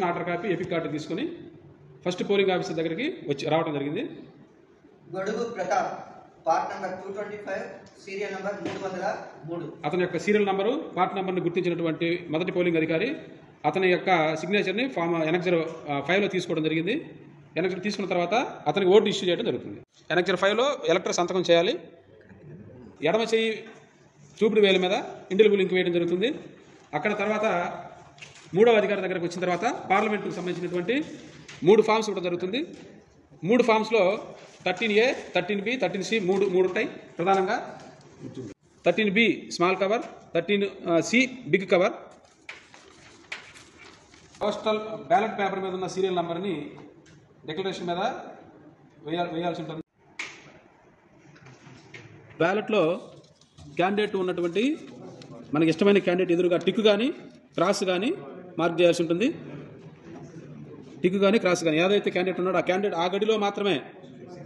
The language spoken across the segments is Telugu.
Election order copy, EPIC card తీసుకుని ఫస్ట్ పోలింగ్ ఆఫీసర్ దగ్గరికి రావడం జరిగింది. Gadugu Pratap, part number 225, serial number 303. అతని యొక్క సీరియల్ నంబరు, పార్ట్ నంబర్ని గుర్తించినటువంటి మొదటి పోలింగ్ అధికారి అతని యొక్క సిగ్నేచర్ని ఫామ్ ఎనెక్సర్ 5లో తీసుకోవడం జరిగింది. ఎనెక్సర్ తీసుకున్న తర్వాత అతనికి ఓటు ఇష్యూ చేయడం జరుగుతుంది. ఎనెక్సర్ 5లో ఎలక్టర్ సంతకం చేయాలి. ఎడమ చేయి చూపుడు వేలు మీద ఇండిలిబుల్ ఇంక్ వేయడం జరుగుతుంది. అక్కడ తర్వాత మూడవ అధికారి దగ్గరకు వచ్చిన తర్వాత పార్లమెంటుకు సంబంధించినటువంటి 3 ఫామ్స్ ఇవ్వడం జరుగుతుంది. 3 ఫామ్స్లో 13A, 13B, 13C మూడు ఉంటాయి ప్రధానంగా. 13B small cover, 13C big cover. Postal ballot paper మీద ఉన్న సీరియల్ నెంబర్ని డిక్లరేషన్ మీద వేయాల్సి ఉంటుంది. బ్యాలెట్లో క్యాండిడేట్ ఉన్నటువంటి మనకి ఇష్టమైన క్యాండిడేట్ ఎదురుగా టిక్ కానీ క్రాస్ కానీ మార్క్ చేయాల్సి ఉంటుంది. టిక్ కానీ క్రాస్ కానీ ఏదైతే క్యాండిడేట్ ఉన్నాడో ఆ క్యాండిడేట్ ఆ గడిలో మాత్రమే,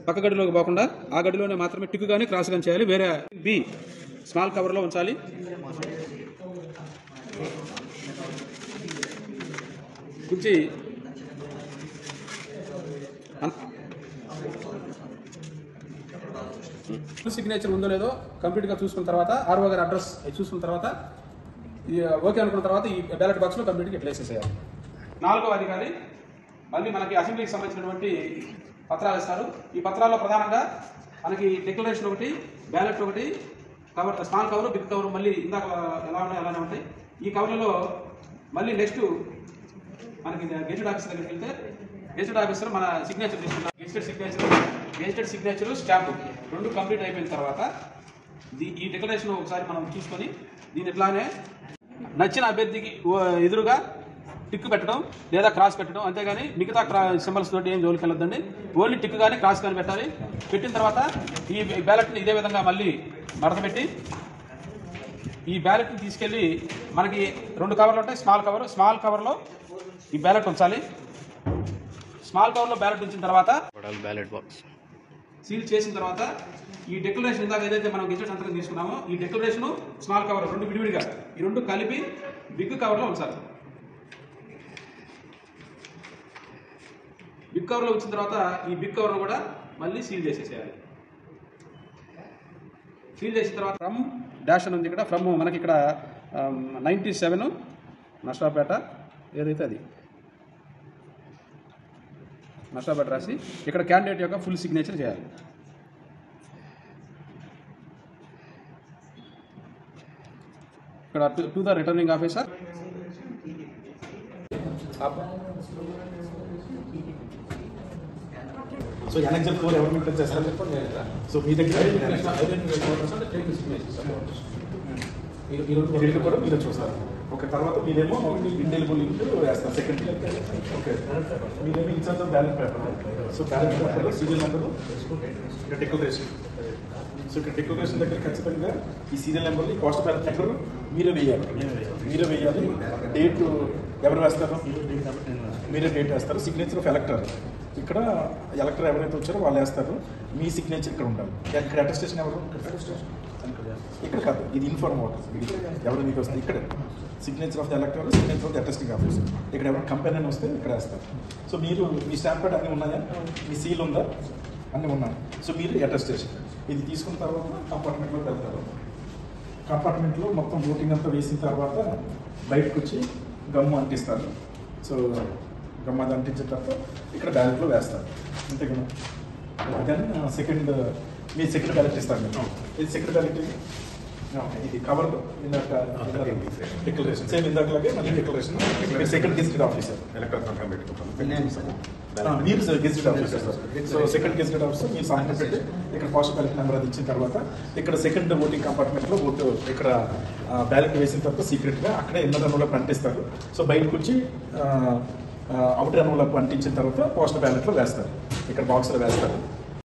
పక్క గడిలోకి పోకుండా ఆ గడిలోనే మాత్రమే టిక్ కానీ క్రాస్ కానీ చేయాలి. వేరే బి స్మాల్ కవర్లో ఉంచాలి. గురించి సిగ్నేచర్ ఉందో లేదో కంప్లీట్గా చూసుకున్న తర్వాత ఆర్ఓ గారి అడ్రస్ చూసుకున్న తర్వాత ఓకే అనుకున్న తర్వాత ఈ బ్యాలెట్ బాక్స్లో కంప్లీట్గా ప్లేస్ చేసేయాలి. 4వ అధికారి మళ్ళీ మనకి అసెంబ్లీకి సంబంధించినటువంటి పత్రాలు ఇస్తారు. ఈ పత్రాల్లో ప్రధానంగా మనకి డిక్లరేషన్ ఒకటి, బ్యాలెట్ ఒకటి, cover small cover, big cover మళ్ళీ ఇందాక ఎలా ఉన్నాయో అలానే ఉంటాయి. ఈ కవర్లలో మళ్ళీ నెక్స్ట్ మనకి గెజెట్ ఆఫీసర్ దగ్గరికి వెళ్తే గెజెట్ ఆఫీసర్ మన సిగ్నేచర్ తీసుకుంటాం. గెజెటెడ్ సిగ్నేచర్ స్టాంపు 2 కంప్లీట్ అయిపోయిన తర్వాత ఈ డిక్లరేషన్ ఒకసారి మనం చూసుకొని దీని ఇట్లానే నచ్చిన అభ్యర్థికి ఎదురుగా టిక్ పెట్టడం లేదా క్రాస్ పెట్టడం, అంతేగాని మిగతా సింబల్స్ తోటి ఏం జోలికి వెళ్ళొద్దండి. ఓన్లీ టిక్ కానీ క్రాస్ కానీ పెట్టాలి. పెట్టిన తర్వాత ఈ బ్యాలెట్ని ఇదే విధంగా మళ్ళీ మడత పెట్టి ఈ బ్యాలెట్ని తీసుకెళ్ళి మనకి 2 కవర్లు ఉంటాయి. స్మాల్ కవర్లో ఈ బ్యాలెట్ ఉంచాలి. స్మాల్ కవర్లో బ్యాలెట్ ఉంచిన తర్వాత బ్యాలెట్ బాక్స్ సీల్ చేసిన తర్వాత ఈ డిక్లరేషన్ ఇందాక ఏదైతే మనం గెజెట్ సంతకం తీసుకున్నామో ఈ డిక్లరేషన్ స్మాల్ కవర్ 2 విడివిడిగా ఈ 2 కలిపి బిగ్ కవర్లో ఉంచాలి. బిగ్ కవర్లో వచ్చిన తర్వాత ఈ బిగ్ కవర్ను కూడా మళ్ళీ సీల్ చేసేసేయాలి. సీల్ చేసిన తర్వాత ఫ్రమ్ డాష్ అని ఉంది ఇక్కడ. ఫ్రమ్ మనకి ఇక్కడ 97 నర్సాపేట ఏదైతే అది నర్సాపేట రాసి ఇక్కడ క్యాండిడేట్ యొక్క ఫుల్ సిగ్నేచర్ చేయాలి. ఇక్కడ to the returning officer. So annexure 4 ఎవరు మెయింటైన్ చేస్తారు? సో మీ దగ్గర కూడా మీరు చూస్తారు. ఓకే, తర్వాత మీరేమో ఇండెలిబుల్ లింక్ వేస్తారు. సెకండ్ ఓకే, మీరేమో in-charge of ballot paper. So ballot పేపర్లో సీరియల్ నెంబరు, ఇక్కడ డిక్లరేషన్. సో ఇక్కడ డిక్లరేషన్ దగ్గర ఖచ్చితంగా ఈ సీరియల్ నెంబర్లు ఈ పోస్ట్ బ్యాలెట్ నెంబర్ మీరే వేయాలి. డేట్ ఎవరు వేస్తారు? మీరే డేట్ వేస్తారు. సిగ్నేచర్ ఆఫ్ ఎలక్టర్ ఇక్కడ ఎలక్టర్ ఎవరైతే వచ్చారో వాళ్ళు వేస్తారు. మీ సిగ్నేచర్ ఇక్కడ ఉండాలి. ఇక్కడ అటెస్టేషన్ ఎవరు? ఇక్కడ కాదు, ఇది ఇన్ఫార్మ్ అవుతుంది. ఎవరు మీకు వస్తుంది ఇక్కడ signature of the ఎలక్టర్, signature of the attesting officer. ఇక్కడ ఎవరైనా కంపెనీ అని వస్తే ఇక్కడ వేస్తారు. సో మీరు మీ స్టాంప్ ప్యాడ్ అన్నీ ఉన్నాయా? మీ సీల్ ఉందా? అన్నీ ఉన్నాయి. సో మీరు అటెస్టేషన్ ఇది తీసుకున్న తర్వాత కంపార్ట్మెంట్లోకి వెళ్తారు. కంపార్ట్మెంట్లో మొత్తం ఓటింగ్ అంతా వేసిన తర్వాత బయటకు వచ్చి గమ్ము అంటిస్తారు. సో గమ్ము అది అంటించిన తర్వాత ఇక్కడ బ్యాలెట్లో వేస్తారు. అంతే కదా. దెన్ మీ సెకండ్ బ్యాలెట్ ఇస్తారు మీరు. ఇది సెకండ్ బ్యాలెట్ ఇది కవర్ ఇందాక డిక్లరేషన్ సేమ్ ఇందాకలాగే మళ్ళీ డిక్లరేషన్. సెకండ్ గెజిటెడ్ ఆఫీసర్ మీరు gazetted officer. So second gazetted officer మీరు సంతకం పెట్టి ఇక్కడ పోస్ట్ బ్యాలెట్ నెంబర్ అది ఇచ్చిన తర్వాత ఇక్కడ సెకండ్ ఓటింగ్ కంపార్ట్మెంట్లో ఓటు ఇక్కడ బ్యాలెట్ వేసిన తర్వాత సీక్రెట్గా అక్కడే ఇన్నర్ రన్లో అంటిస్తారు. సో బయటకు వచ్చి అవుటర్ రన్లో అంటించిన తర్వాత పోస్ట్ బ్యాలెట్లో వేస్తారు. ఇక్కడ బాక్స్లో వేస్తారు.